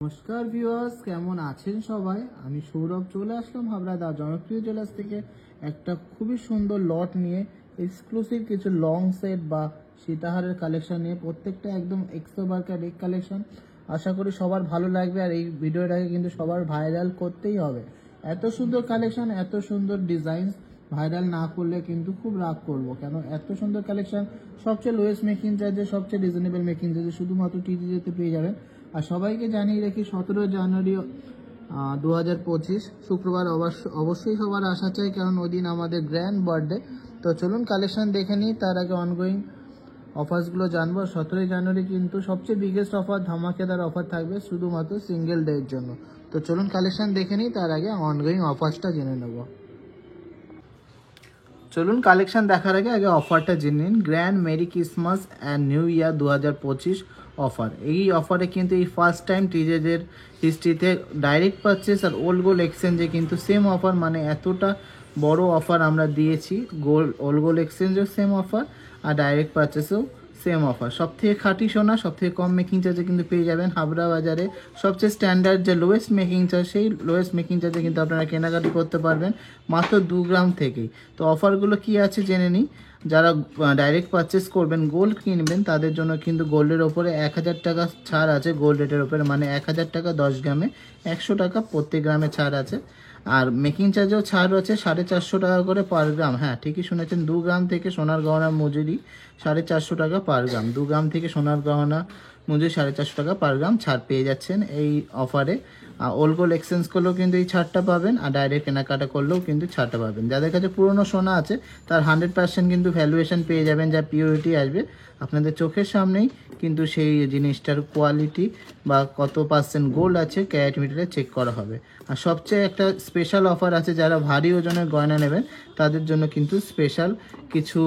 নমস্কার ভিউয়ার্স, কেমন আছেন সবাই? আমি সৌরভ চলে আসলাম হাবড়া দা জনপ্রিয় জুয়েলার্স থেকে একটা খুবই সুন্দর লট নিয়ে এক্সক্লুসিভ কিছু লং সেট বা সীতাহারের কালেকশন নিয়ে। প্রত্যেকটা একদম এক্সোবার্কার এক কালেকশন। আশা করি সবার ভালো লাগবে আর এই ভিডিওটাকে কিন্তু সবার ভাইরাল করতেই হবে। এত সুন্দর কালেকশন, এত সুন্দর ডিজাইন ভাইরাল না করলে কিন্তু খুব রাগ করবো। কেন এত সুন্দর কালেকশন সবচেয়ে লোয়েস্ট মেকিং চার্জে, সবচেয়ে রিজনেবল মেকিং চার্জে শুধুমাত্র টিটিজেতে পেয়ে যাবেন। আর সবাইকে জানিয়ে রাখি 17 জানুয়ারি 2025 শুক্রবার অবশ্যই সবার আসা চাই, কারণ ওই দিন আমাদের গ্র্যান্ড বার্থডে। তো চলুন কালেকশন দেখে নিই, তার আগে অনগোয়িং অফার্সগুলো জানবো। 17 জানুয়ারি কিন্তু সবচেয়ে বিগেস্ট অফার, ধামাকেদার অফার থাকবে শুধুমাত্র সিঙ্গেল ডের জন্য। তো চলুন কালেকশন দেখে নিই, তার আগে অনগোয়িং অফার্সটা জেনে নেব। চলুন কালেকশন দেখার আগে অফারটা জেনে নিন। Grand merry Christmas and new year 2025 offer. এই অফারে কিন্তু এই ফার্স্ট টাইম টিজেদের হিস্ট্রিতে ডাইরেক্ট পারচেস আর ওল্ড গোল্ড এক্সচেঞ্জে কিন্তু সেম অফার, মানে এতটা বড় অফার আমরা দিয়েছি। ওল্ড গোল্ড এক্সচেঞ্জেও সেম অফার আর ডাইরেক্ট পারচেসেও সেম অফার। সব থেকে খাঁটি সোনা, সব থেকে কম মেকিং চার্জে কিন্তু পেয়ে যাবেন হাবড়া বাজারে। সবচেয়ে স্ট্যান্ডার্ড যে লোয়েস্ট মেকিং চার্জ, সেই লোয়েস্ট মেকিং চার্জে কিন্তু আপনারা কেনাকাটি করতে পারবেন মাত্র 2 গ্রাম থেকেই। তো অফারগুলো কি আছে জেনে নিই। যারা ডাইরেক্ট পারচেস করবেন, গোল্ড কিনবেন, তাদের জন্য কিন্তু গোল্ডের ওপরে 1000 টাকা ছাড় আছে। গোল্ড রেটের ওপরে মানে 1000 টাকা 10 গ্রামে 100 টাকা প্রত্যেক গ্রামে ছাড় আছে। আর মেকিং চার্জেও ছাড় রয়েছে 450 টাকা করে পার গ্রাম। হ্যাঁ, ঠিকই শুনেছেন, 2 গ্রাম থেকে সোনার গহনার মজুরি 450 টাকা পার গ্রাম। 2 গ্রাম থেকে সোনার গহনা মজুরি 450 টাকা পার গ্রাম ছাড় পেয়ে যাচ্ছেন এই অফারে। ওল্ড গোল্ড এক্সচেঞ্জ করলেও কিন্তু এই ছাড়টা পাবেন, আর ডাইরেক্ট কেনাকাটা করলেও কিন্তু ছাড়টা পাবেন। যাদের কাছে পুরনো সোনা আছে তার 100% কিন্তু ভ্যালুয়েশন পেয়ে যাবেন, যা পিওরিটি আসবে আপনাদের চোখের সামনেই। কিন্তু সেই জিনিসটার কোয়ালিটি বা কত পার্সেন্ট গোল্ড আছে ক্যারেট মিটারে চেক করা হবে। আর সবচেয়ে একটা স্পেশাল অফার আছে, যারা ভারী ওজনের গয়না নেবেন তাদের জন্য কিন্তু স্পেশাল কিছু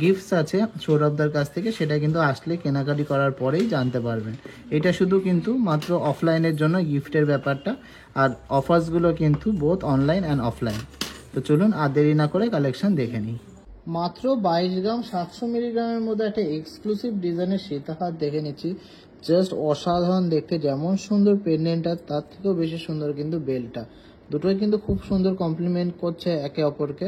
গিফটস আছে সৌরভদার কাছ থেকে, সেটা কিন্তু আসলে কেনাকাটি করার পরেই জানতে পারবেন। এটা শুধু কিন্তু মাত্র অফলাইনের জন্য গিফটের ব্যাপারটা, আর অফার্সগুলো কিন্তু বোথ অনলাইন অ্যান্ড অফলাইন। তো চলুন আর দেরি না করে কালেকশন দেখে নিই। মাত্র 22 গ্রাম 700 মিলিগ্রামের মধ্যে একটা এক্সক্লুসিভ ডিজাইনের সীতাহার দেখে নিচ্ছি। জাস্ট অসাধারণ দেখতে, যেমন সুন্দর পেন্ডেন্টটা তার থেকেও বেশি সুন্দর কিন্তু বেল্টটা। দুটোই কিন্তু খুব সুন্দর কমপ্লিমেন্ট করছে একে অপরকে।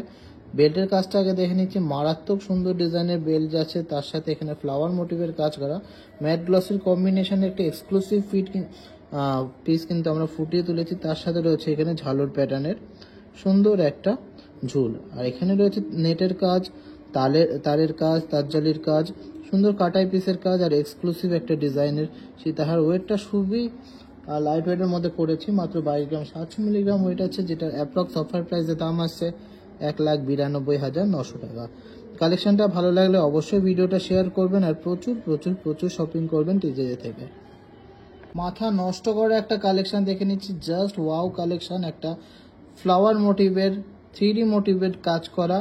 বেল্টের কাজটা আগে দেখে নিচ্ছি। মারাত্মক সুন্দর ডিজাইনের বেল্ট যাচ্ছে, তার সাথে এখানে ফ্লাওয়ার মোটিভের কাজ করা ম্যাট গ্লসের কম্বিনেশনে একটা এক্সক্লুসিভ পিস কিন্তু আমরা ফুটিয়ে তুলেছি। তার সাথে রয়েছে এখানে ঝালর প্যাটার্নের সুন্দর একটা ঝুল, আর এখানে রয়েছে নেটের কাজ, তারের কাজ, তারজালির কাজ, সুন্দর কাটাই পিসের কাজ, আর এক্সক্লুসিভ একটা ডিজাইনের সীতাহার। ওয়েটটা খুবই লাইট ওয়েটের মধ্যে করেছি। মাত্র 22 গ্রাম 700 মিলিগ্রাম ওয়েট আছে, যেটার অ্যাপ্রক্স অফার প্রাইসের দাম আসছে 1,92,900 টাকা। কালেকশনটা ভালো লাগলে অবশ্যই ভিডিওটা শেয়ার করবেন আর প্রচুর প্রচুর প্রচুর শপিং করবেন টিজে থেকে। মাথা নষ্ট করা একটা কালেকশন দেখে নিচ্ছি। জাস্ট ওয়াও কালেকশন, একটা ফ্লাওয়ার মোটিভের 3D মোটিভের কাজ করা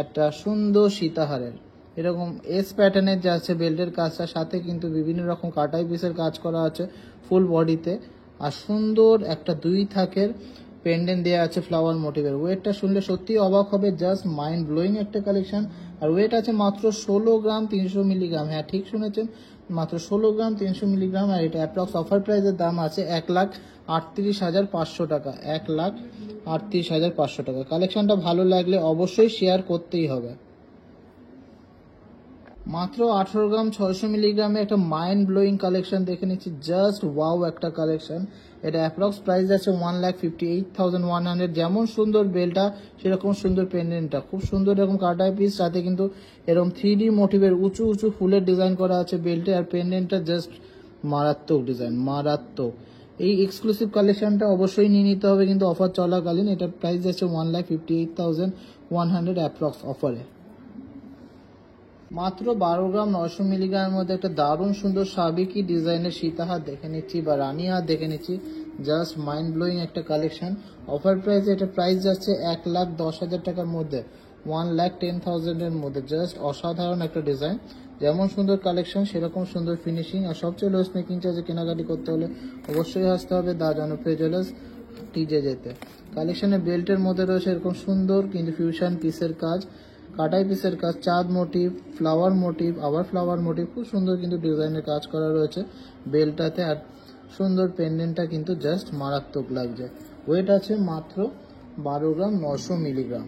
একটা সুন্দর সীতাহারের। এরকম এস প্যাটার্নের যা আছে বেল্টের কাজটা, সাথে কিন্তু বিভিন্ন রকম কাটাই পিসের কাজ করা আছে ফুল বডিতে। আর সুন্দর একটা 2 থাকের পেন্ডেন্ট দেওয়া আছে ফ্লাওয়ার মোটিভের। ওয়েটটা শুনলে সত্যি অবাক হবে, জাস্ট মাইন্ড ব্লোয়িং একটা কালেকশন। আর ওয়েট আছে মাত্র 16 গ্রাম 300 মিলিগ্রাম। হ্যাঁ, ঠিক শুনেছেন, মাত্র 16 গ্রাম 300 মিলিগ্রাম। আর এটা অ্যাপ্রক্স অফার প্রাইসের দাম আছে 1,38,500 টাকা। 1,38,500 টাকা। কালেকশনটা ভালো লাগলে অবশ্যই শেয়ার করতেই হবে। মাত্র 18 গ্রাম 600 মিলিগ্রামে একটা মাইন্ড ব্লোয়িং কালেকশন দেখে নিচ্ছি। জাস্ট ওয়াও একটা কালেকশন। এটা অ্যাপ্রক্স প্রাইস আছে 1,58,100। যেমন সুন্দর বেলটা সেরকম সুন্দর পেন্ডেন্টটা, খুব সুন্দর এরকম কাটাই পিস, সাথে কিন্তু এরকম 3D মোটিভের উঁচু উঁচু ফুলের ডিজাইন করা আছে বেল্টে। আর পেন্ডেন্টটা জাস্ট মারাত্মক ডিজাইন, মারাত্মক। এই এক্সক্লুসিভ কালেকশনটা অবশ্যই নিয়ে নিতে হবে কিন্তু অফার চলাকালীন। এটার প্রাইস আছে 1,58,100 অ্যাপ্রক্স অফারে। মাত্র 12 গ্রাম 900 মিলিগ্রামের মধ্যে একটা দারুণ সুন্দর সাবেকি ডিজাইনের সীতাহার দেখে নিচ্ছি বা রানী হার দেখে নিচ্ছি। জাস্ট মাইন্ড ব্লোয়িং একটা কালেকশন। অফার প্রাইসে এটা প্রাইস যাচ্ছে 1,10,000 টাকার মধ্যে, 1,10,000 এর মধ্যে। জাস্ট অসাধারণ একটা ডিজাইন, যেমন সুন্দর কালেকশন সেরকম সুন্দর ফিনিশিং। আর সবচেয়ে লোয়েস্ট মেকিং চার্জে কেনাকাটি করতে হলে অবশ্যই আসতে হবে দা জনপ্রিয় জুয়েলার্স টিজে যেতে। কালেকশনের বেল্টের মধ্যে রয়েছে এরকম সুন্দর কিন্তু ফিউশন পিসের কাজ, কাটাই পিসের কাজ, চাঁদ মোটিভ, ফ্লাওয়ার মোটিভ, আবার ফ্লাওয়ার মোটিভ, খুব সুন্দর কিন্তু ডিজাইনের কাজ করা রয়েছে বেলটাতে। আর সুন্দর পেন্ডেন্টটা কিন্তু জাস্ট মারাত্মক লাগছে। ওয়েট আছে মাত্র 12 গ্রাম 900 মিলিগ্রাম।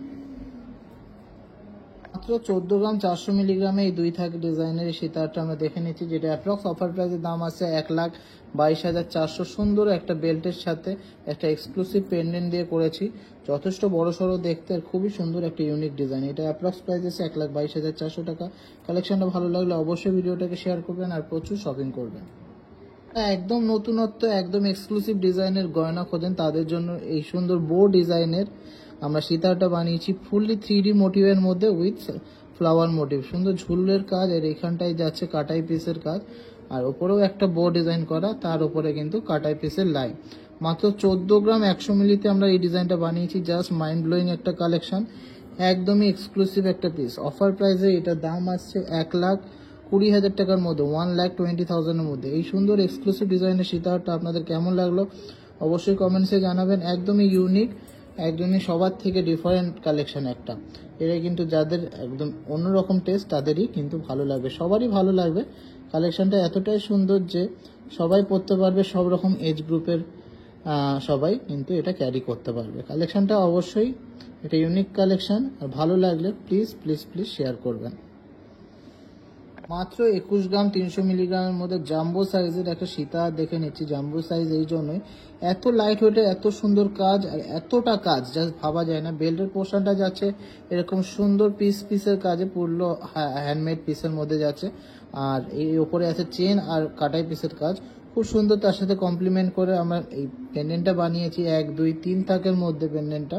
মাত্র 14 গ্রাম 400 মিলিগ্রামে এই 2 থাক ডিজাইনের এই সীতাহারটা আমরা দেখে নিচ্ছি, যেটা অ্যাপ্রক্স অফার প্রাইসের দাম আছে 1,22,400। সুন্দর একটা বেল্টের সাথে একটা এক্সক্লুসিভ পেন্ডেন্ট দিয়ে করেছি, যথেষ্ট বড় সড়ো দেখতে আর খুবই সুন্দর একটা ইউনিক ডিজাইন। এটা অ্যাপ্রক্স প্রাইস আছে 1,22,400 টাকা। কালেকশনটা ভালো লাগলে অবশ্যই ভিডিওটাকে শেয়ার করবেন আর প্রচুর শপিং করবেন। একদম নতুনত্ব, একদম এক্সক্লুসিভ ডিজাইনের গয়না খোঁজেন তাদের জন্য এই সুন্দর বো ডিজাইনের আমরা সীতাহারটা বানিয়েছি, ফুললি 3D মোটিভের মধ্যে উইথ ফ্লাওয়ার মোটিভ। সুন্দর ঝুলের কাজ, আর এখানটায় যাচ্ছে কাটাই পিসের কাজ, আর ওপরেও একটা বো ডিজাইন করা, তার উপরে কিন্তু কাটাই পিসের লাইন। মাত্র 14 গ্রাম 100 মিলিতে আমরা এই ডিজাইনটা বানিয়েছি, জাস্ট মাইন্ড ব্লোয়িং একটা কালেকশন, একদমই এক্সক্লুসিভ একটা পিস। অফার প্রাইসে এটার দাম আসছে 1,20,000 টাকার মধ্যে, 1,20,000-এর মধ্যে। এই সুন্দর এক্সক্লুসিভ ডিজাইনের সীতাহারটা আপনাদের কেমন লাগলো অবশ্যই কমেন্টসে জানাবেন। একদমই ইউনিক, একদমই সবার থেকে ডিফারেন্ট কালেকশন একটা। এটা কিন্তু যাদের একদম অন্যরকম টেস্ট তাদেরই কিন্তু ভালো লাগবে, সবারই ভালো লাগবে। কালেকশনটা এতটাই সুন্দর যে সবাই পরতে পারবে, সব রকম এজ গ্রুপের সবাই কিন্তু এটা ক্যারি করতে পারবে। কালেকশনটা অবশ্যই এটা ইউনিক কালেকশন, আর ভালো লাগলে প্লিজ প্লিজ প্লিজ শেয়ার করবেন। মাত্র 21 গ্রাম 300 মিলিগ্রামের মধ্যে জাম্বো সাইজের একটা সীতাহার দেখে নিচ্ছি। জাম্বো সাইজ এই জন্যই এত লাইট ওয়েটে, এত সুন্দর কাজ, আর এতটা কাজ জাস্ট ভাবা যায় না। বেল্টের পোর্শনটা যাচ্ছে এরকম সুন্দর পিসের কাজে, পুরো হ্যান্ডমেড পিসের মধ্যে যাচ্ছে, আর এই ওপরে আছে চেন আর কাটাই পিসের কাজ, খুব সুন্দর। তার সাথে কমপ্লিমেন্ট করে আমরা এই পেন্ডেন্টটা বানিয়েছি 1, 2, 3 থাকের মধ্যে। পেন্ডেন্টটা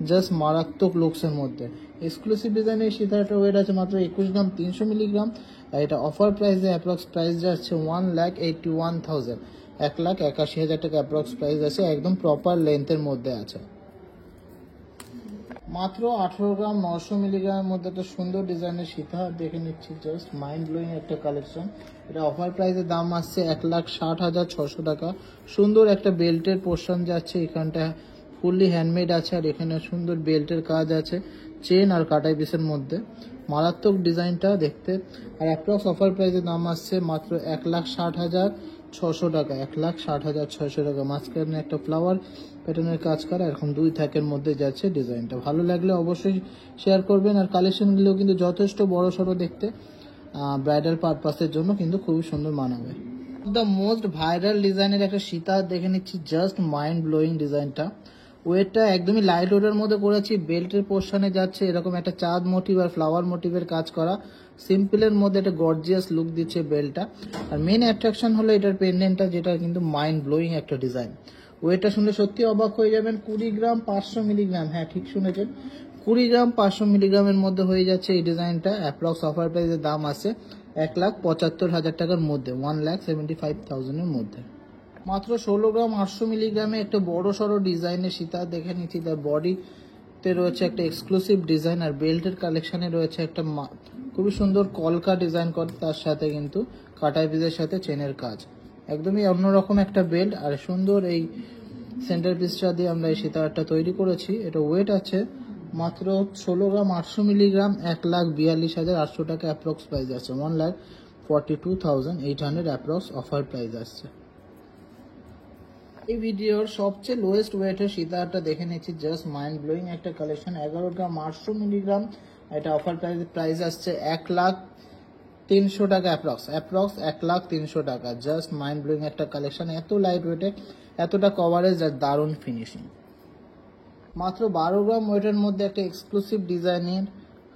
জাস্ট মারাত্মক লুকসের মধ্যে এক্সক্লুসিভ ডিজাইনের সীতাহারটার ওয়েট আছে মাত্র 21 গ্রাম 300 মিলিগ্রাম। আর এটা অফার প্রাইসে অ্যাপ্রক্স প্রাইস যাচ্ছে 1,81,000, 1,81,000 টাকা অ্যাপ্রক্স প্রাইস আছে, একদম প্রপার লেন্থের মধ্যে আছে। মাত্র 18 গ্রাম 900 মিলিগ্রামের মধ্যে একটা সুন্দর ডিজাইনের সীতাহার দেখে নিচ্ছি, জাস্ট মাইন্ড ব্লোয়িং একটা কালেকশন। এটা অফার প্রাইসের দাম আসছে 1,60,600 টাকা। সুন্দর একটা বেল্টের পোর্শন যাচ্ছে, এখানটা ফুললি হ্যান্ডমেড আছে, আর এখানে সুন্দর বেল্টের কাজ আছে চেন আর কাটাই পিসের মধ্যে, মারাত্মক ডিজাইনটা দেখতে। আর অ্যাপ্রক্স অফার প্রাইসের দাম আসছে মাত্র 1,60,600 টাকা, 1,60,600 টাকা। মাঝখানে একটা ফ্লাওয়ার প্যাটার্নের কাজ করা, এরকম 2 থাকের মধ্যে যাচ্ছে ডিজাইনটা। ভালো লাগলে অবশ্যই শেয়ার করবেন। আর কালেকশনগুলো কিন্তু যথেষ্ট বড় সড়ো দেখতে, ব্রাইডাল পারপাসের জন্য কিন্তু খুবই সুন্দর মানাবে। দ্য মোস্ট ভাইরাল ডিজাইনের একটা সীতাহার দেখে নিচ্ছি, জাস্ট মাইন্ড ব্লোয়িং ডিজাইনটা। ওয়েটটা একদমই লাইট ওয়েটের মধ্যে করেছি, বেল্টের পোর্শনে যাচ্ছে এরকম একটা চাঁদ মোটিভ আর ফ্লাওয়ার মোটিভের কাজ করা, সিম্পলের মধ্যে একটা গর্জিয়াস লুক দিচ্ছে বেল্টটা। আর মেন অ্যাট্রাকশন হলো এটার পেন্ডেন্টটা, যেটা কিন্তু মাইন্ড ব্লোয়িং একটা ডিজাইন। ওয়েটটা শুনলে সত্যি অবাক হয়ে যাবেন, 20 গ্রাম 500 মিলিগ্রাম, হ্যাঁ ঠিক শুনেছেন, 20 গ্রাম 500 মিলিগ্রামের মধ্যে হয়ে যাচ্ছে এই ডিজাইনটা। অ্যাপ্রক্স অফার প্রাইসের দাম আছে 1,75,000 টাকার মধ্যে, 1,75,000-এর মধ্যে। মাত্র 16 গ্রাম 800 মিলিগ্রামে একটা বড় সড়ো ডিজাইনের সীতাহার দেখে নিচ্ছি। তার বডিতে রয়েছে একটা এক্সক্লুসিভ ডিজাইন, আর বেল্টের কালেকশনে রয়েছে একটা খুবই সুন্দর কলকা ডিজাইন করে, তার সাথে কিন্তু কাটাই পিসের সাথে চেনের কাজ, একদমই অন্যরকম একটা বেল্ট। আর সুন্দর এই সেন্টার পিসটা দিয়ে আমরা এই সীতাহারটা তৈরি করেছি। এটা ওয়েট আছে মাত্র 16 গ্রাম 800 মিলিগ্রাম, 1,42,800 টাকা অ্যাপ্রক্স প্রাইস আছে, 1,42,800 অ্যাপ্রক্স অফার প্রাইস আসছে। এই ভিডিওর সবচেয়ে লোয়েস্ট ওয়েটের সীতাহারটা দেখে নিচ্ছি, জাস্ট মাইন্ড ব্লোয়িং একটা কালেকশন, 11 গ্রাম 800 মিলিগ্রাম। এটা অফার প্রাইস আসছে 1,03,000 টাকা অ্যাপ্রক্স 1,03,000 টাকা। জাস্ট মাইন্ড ব্লোয়িং একটা কালেকশন, এত লাইট ওয়েটে, এতটা কভারেজ আর দারুণ ফিনিশিং। মাত্র 12 গ্রাম ওয়েটের মধ্যে একটা এক্সক্লুসিভ ডিজাইনের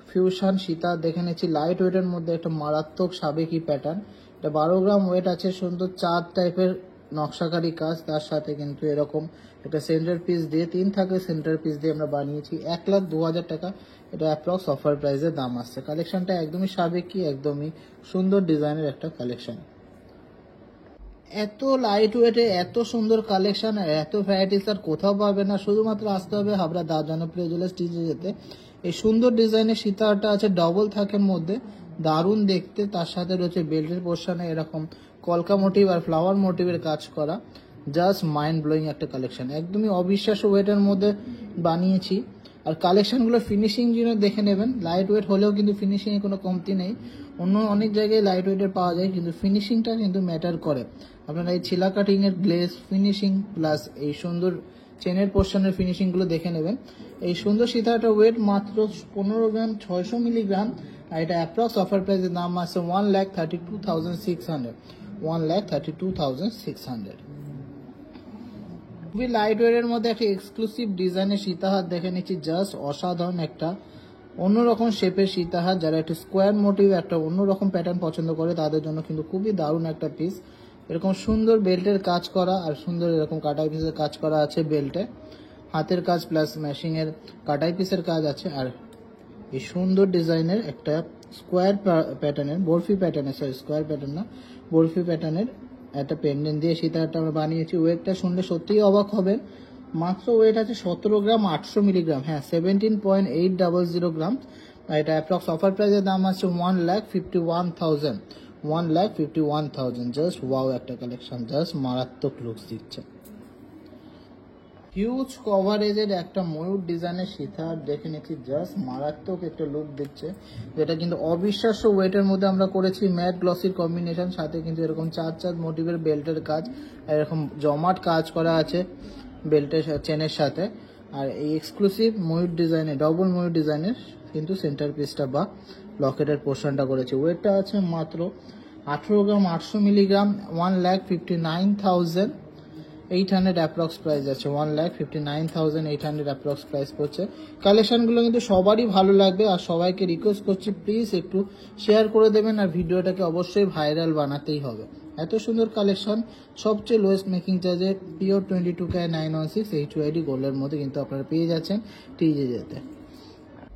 ফিউশন সীতাহার দেখে নিচ্ছি, লাইট ওয়েটের মধ্যে একটা মারাত্মক সাবেকি প্যাটার্ন। এটা 12 গ্রাম ওয়েট আছে, সুন্দর চাঁদ টাইপের নকশাকারী কাজ, তার সাথে কিন্তু এরকম একটা সেন্টার পিস দিয়ে 3 থাকে সেন্টার পিস দিয়ে আমরা বানিয়েছি, 1,02,000 টাকা। এটা অ্যাপ্রক্স অফার প্রাইসের দাম আসছে। কালেকশনটা একদমই সাবেকি, একদমই সুন্দর ডিজাইনের একটা কালেকশন। এত লাইট ওয়েটে এত সুন্দর কালেকশন আর এত ভ্যারাইটিস আর কোথাও পাবে না, শুধুমাত্র আসতে হবে হাবড়া দা জনপ্রিয় জুয়েলার্স টিজে যেতে। এই সুন্দর ডিজাইনের সীতাহারটা আছে ডবল থাকের মধ্যে, দারুণ দেখতে, তার সাথে রয়েছে বেল্টের পোর্শনে এরকম কলকা মোটিভ আর ফ্লাওয়ার মোটিভের কাজ করা, জাস্ট মাইন্ড ব্লোয়িং একটা কালেকশন, একদমই অবিশ্বাস্য ওয়েটের মধ্যে বানিয়েছি। আর কালেকশনগুলো ফিনিশিং যিনি দেখে নেবেন, লাইট ওয়েট হলেও কিন্তু ফিনিশিংয়ে কোনো কমতি নেই, অন্য অনেক জায়গায় লাইট ওয়েটের পাওয়া যায়, কিন্তু ফিনিশিংটা কিন্তু ম্যাটার করে। আপনারা এই ছিলা কাটিংয়ের গ্লেজ ফিনিশিং প্লাস এই সুন্দর চেনের পোর্শনের ফিনিশিংগুলো দেখে নেবেন। এই সুন্দর সীতাহারটার ওয়েট মাত্র 15 গ্রাম 600 মিলিগ্রাম, আর এটা অ্যাপ্রক্স অফার প্রাইসের দাম আছে 1,32,600, 1,32,600। খুবই লাইট ওয়েটের মধ্যে একটা এক্সক্লুসিভ ডিজাইনের সীতাহার দেখে নিচ্ছি, জাস্ট অসাধারণ একটা অন্যরকম শেপের সীতাহার। যারা একটু স্কোয়ার মোটিভ একটা অন্যরকম প্যাটার্ন পছন্দ করে তাদের জন্য কিন্তু খুবই দারুণ একটা পিস। এরকম সুন্দর বেল্টের কাজ করা আর সুন্দর এরকম কাটাই পিসের কাজ করা আছে বেল্টে, হাতের কাজ প্লাস ম্যাশিং এর কাটাই পিসের কাজ আছে। আর এই সুন্দর ডিজাইনের একটা স্কোয়ার প্যাটার্নের বরফি প্যাটার্নের স্কোয়ার প্যাটার্ন না বরফি প্যাটার্নের একটা পেন্ডেন্ট দিয়ে সীতাহারটা আমরা বানিয়েছি। ওয়েটটা শুনলে সত্যিই অবাক হবেন, মাত্র ওয়েট আছে 17 গ্রাম 800 মিলিগ্রাম, হ্যাঁ 17.800 গ্রাম। আর এটা অ্যাপ্রক্স অফার প্রাইসের দাম আছে 1,51,000, 1,51,000। জাস্ট ওয়াও একটা কালেকশন, জাস্ট মারাত্মক লুকস দিচ্ছে। হিউজ কভারেজের একটা ময়ূর ডিজাইনের সীতাহার দেখে নিচ্ছি, জাস্ট মারাত্মক একটা লুক দিচ্ছে, যেটা কিন্তু অবিশ্বাস্য ওয়েটের মধ্যে আমরা করেছি। ম্যাট গ্লসির কম্বিনেশন, সাথে কিন্তু এরকম চার মোটিভের বেল্টের কাজ, এরকম জমাট কাজ করা আছে বেল্টের চেনের সাথে। আর এই এক্সক্লুসিভ ময়ূর ডিজাইনে ডবল ময়ূর ডিজাইনের কিন্তু সেন্টার পিসটা বা লকেটের পোর্শনটা করেছে। ওয়েটটা আছে মাত্র 18 গ্রাম 800 মিলিগ্রাম, 1,59,800 অ্যাপ্রক্স প্রাইস আছে, 1,59,800 অ্যাপ্রক্স প্রাইস পড়ছে। কালেকশনগুলো কিন্তু সবারই ভালো লাগবে, আর সবাইকে রিকোয়েস্ট করছি প্লিজ একটু শেয়ার করে দেবেন, আর ভিডিওটাকে অবশ্যই ভাইরাল বানাতেই হবে। এত সুন্দর কালেকশন সবচেয়ে লোয়েস্ট মেকিং চার্জে পিওর 22K916 HYD গোল্ডের মধ্যে কিন্তু আপনারা পেয়ে যাচ্ছেন টিজেতে।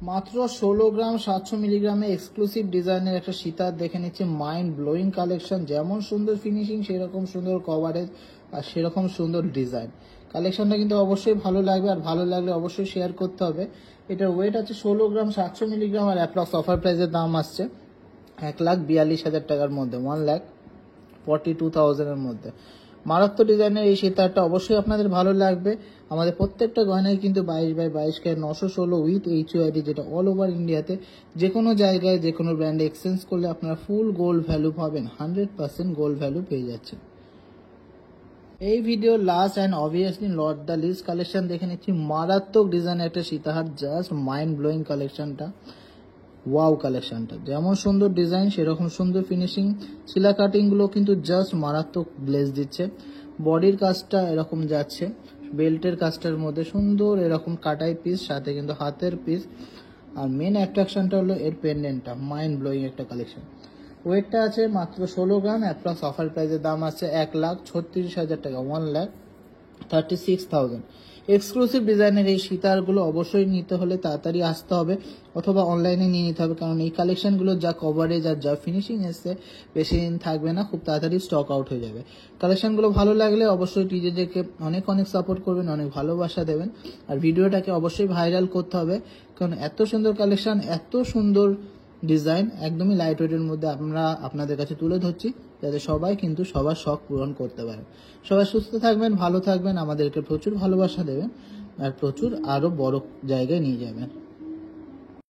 মাত্র 16 গ্রাম 700 মিলিগ্রামে এক্সক্লুসিভ ডিজাইনের একটা সীতার দেখে নিচ্ছে, মাইন্ড ব্লোয়িং কালেকশন। যেমন সুন্দর ফিনিশিং সেরকম সুন্দর কভারেজ আর সেরকম সুন্দর ডিজাইন। কালেকশনটা কিন্তু অবশ্যই ভালো লাগবে, আর ভালো লাগলে অবশ্যই শেয়ার করতে হবে। এটার ওয়েট আছে 16 গ্রাম 700 মিলিগ্রাম, আর অ্যাপ্রক্স অফার প্রাইসের দাম আসছে 1,42,000 টাকার মধ্যে, 1,42,000 এর মধ্যে। মারাত্মক ডিজাইনের এই সীতাহারটা অবশ্যই আপনাদের ভালো লাগবে। আমাদের প্রত্যেকটা গয়নায় কিন্তু 22x22 916 উইথ HYD, যেটা অল ওভার ইন্ডিয়াতে যে কোনো জায়গায় যে কোনো ব্র্যান্ডে এক্সচেঞ্জ করলে আপনারা ফুল গোল্ড ভ্যালু পাবেন, 100% গোল্ড ভ্যালু পেয়ে যাচ্ছেন। এই video last and obviously not the least collection দেখে নিচ্ছি, মারাত্মক ডিজাইনের একটা সীতাহার, জাস্ট মাইন্ড ব্লোয়িং কালেকশনটা, ওয়াও কালেকশনটা। যেমন সুন্দর ডিজাইন সেরকম সুন্দর ফিনিশিং, ছিলা কাটিংগুলো কিন্তু জাস্ট মারাত্মক গ্লেজ দিচ্ছে। বডির কাজটা এরকম যাচ্ছে, বেল্টের কাজটার মধ্যে সুন্দর এরকম কাটাই পিস, সাথে কিন্তু হাতের পিস। আর মেন অ্যাট্রাকশনটা হলো এর পেন্ডেন্টটা, মাইন্ড ব্লোয়িং একটা কালেকশন। ওয়েটটা আছে মাত্র 16 গ্রাম, অ্যাপ্রক্স অফার প্রাইসের দাম আছে 1,36,000 টাকা, 1,36,000। এক্সক্লুসিভ ডিজাইনের এই সীতারগুলো অবশ্যই নিতে হলে তাড়াতাড়ি আসতে হবে, অথবা অনলাইনে নিয়ে নিতে হবে, কারণ এই কালেকশনগুলো যা কভারেজ আর যা ফিনিশিং এসছে বেশি দিন থাকবে না, খুব তাড়াতাড়ি স্টক আউট হয়ে যাবে। কালেকশনগুলো ভালো লাগলে অবশ্যই টিজেদেরকে অনেক অনেক সাপোর্ট করবেন, অনেক ভালোবাসা দেবেন, আর ভিডিওটাকে অবশ্যই ভাইরাল করতে হবে, কারণ এত সুন্দর কালেকশন এত সুন্দর ডিজাইন একদমই লাইট ওয়েটের মধ্যে আমরা আপনাদের কাছে তুলে ধরছি, যাতে সবাই কিন্তু সবার শখ পূরণ করতে পারে। সবাই সুস্থ থাকবেন, ভালো থাকবেন, আমাদেরকে প্রচুর ভালোবাসা দেবেন, আর প্রচুর আরো বড় জায়গায় নিয়ে যাবেন।